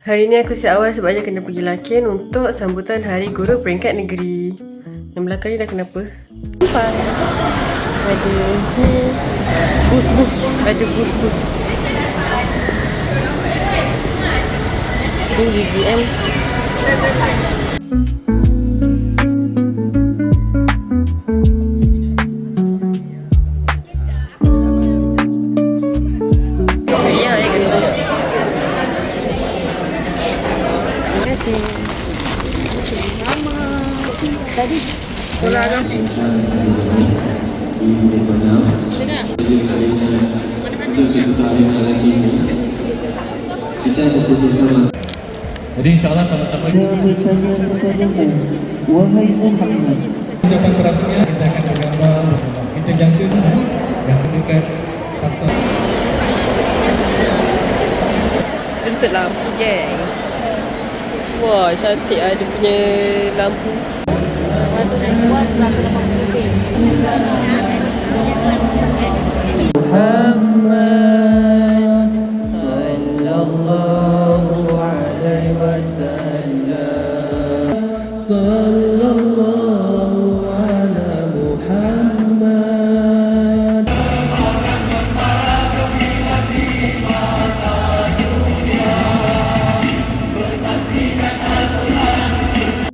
Hari ni aku siap awal sebabnya kena pergi Lakin untuk sambutan Hari Guru Peringkat Negeri. Yang belakang ni dah kenapa? Nampak? Ada bus-bus. Ada bus-bus. Ini UGM. Tadi bola dah. Jadi insyaAllah sama-sama dia bertanya kepadamu, wahai Muhammad. ucapan kerasnya kita akan bergambar. Kita jaga yang dekat pasal. Dia tutup lampu je. Wah, cantik lah dia punya lampu. Muhammad sallallahu alaihi wasallam. Sallallahu ala Muhammad.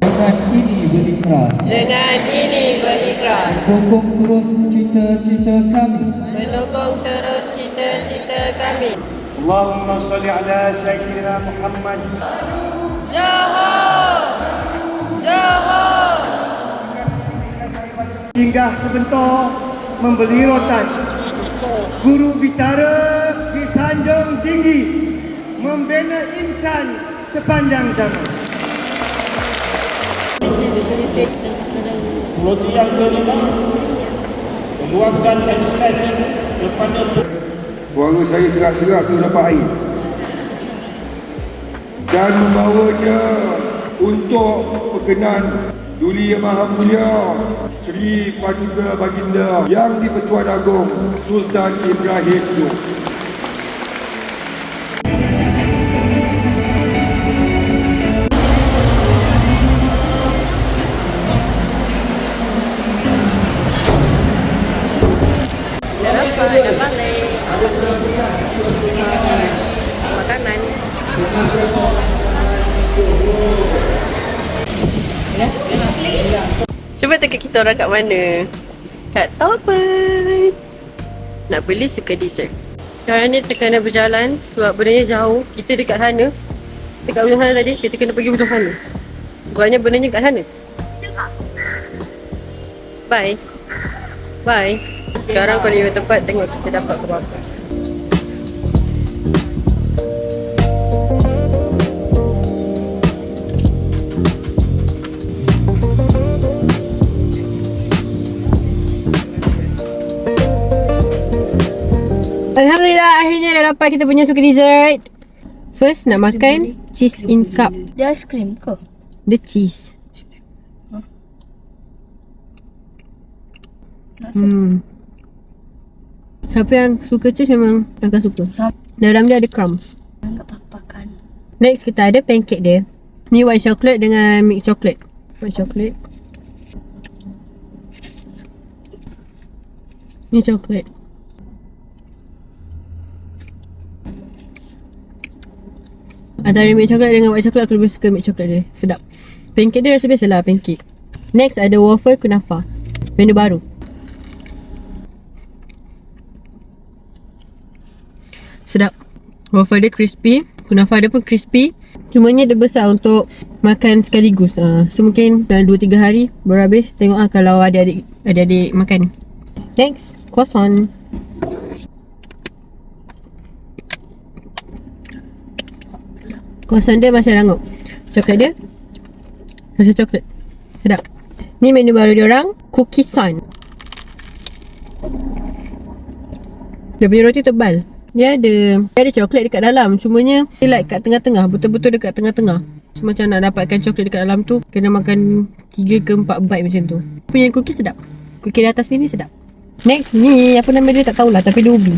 Dengan ini berikrar, Dengan ini berikrar dukung terus cita-cita kami. mendukung terus cita-cita kami. اللهم صل على سيدنا محمد. Johor! Johor! Singgah sebentar membeli rotan. Guru Bitara di Sanjung Tinggi membina insan sepanjang zaman. Solusi yang kelima, meluaskan akses kepada Suara saya serak-serak tu dapat air dan membawanya untuk perkenan Duli Yang Maha Mulia Seri Paduka Baginda Yang di-Pertuan Agong Sultan Ibrahim Johor. Dah balik. Makanan. Cuba teka kita orang kat mana? Kat Taubat. Nak beli suka dessert. Sekarang ni kita kena berjalan sebab benarnya jauh. Kita dekat sana. Dekat ujung sana tadi, kita kena pergi ujung sana. Sebabnya benarnya kat sana. Bye. Bye. Sekarang kau lima tempat tengok kita dapat ke apa. Alhamdulillah, akhirnya dah dapat kita punya suka dessert. First nak makan cheese in cup. Dia aiskrim ke? The cheese. Siapa yang suka cheese memang akan suka. Dalam dia ada crumbs. Enggak apa-apa kan. Next kita ada pancake dia. Ni white chocolate dengan milk chocolate. White chocolate. Ni chocolate. Antara milk chocolate dengan white chocolate, aku lebih suka milk chocolate dia. Sedap. Pancake dia rasa biasalah pancake. Next ada waffle kunafa. Menu baru. Sedap. Waffle dia crispy. Kunafa dia pun crispy. Cumanya dia besar untuk makan sekaligus. So mungkin dalam 2-3 hari baru habis. Tengok kalau adik-adik makan. Next, croissant. Croissant dia macam rangup. Coklat dia rasa coklat. Sedap. Ni menu baru dia orang, cookie sun. Dia punya roti tebal. Dia ada coklat dekat dalam. Cumanya dia like kat tengah-tengah. Betul-betul dekat tengah-tengah. So macam nak dapatkan coklat dekat dalam tu, kena makan 3 ke 4 bite macam tu. Punya cookie sedap. Cookie di atas ni sedap. Next ni apa nama dia tak tahulah, tapi dia ubi.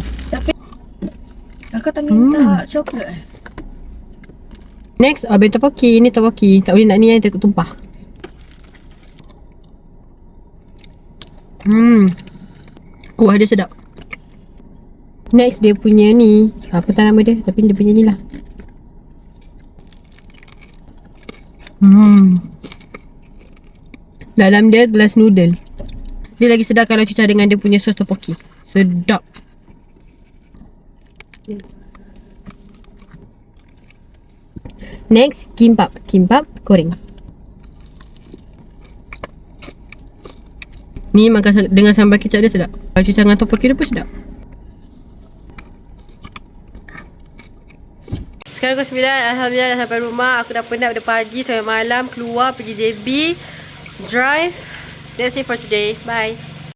Kakak tak minta coklat Next, bento poki. Ni tteokbokki. Tak boleh nak ni yang takut tumpah. Kuah dia sedap. Next, dia punya ni. Apa tak nama dia? Tapi dia punya ni lah. Dalam dia gelas noodle. Dia lagi sedap kalau cecah dengan dia punya sos tteokbokki. Sedap. Next, kimbap. Kimbap goreng. Ni makan dengan sambal kicap dia sedap. Kalau cecah dengan tteokbokki dia pun sedap. Sekarang pukul 9. Alhamdulillah dah sampai rumah. Aku dah penat pada pagi sampai malam. Keluar pergi JB. Drive. That's it for today. Bye.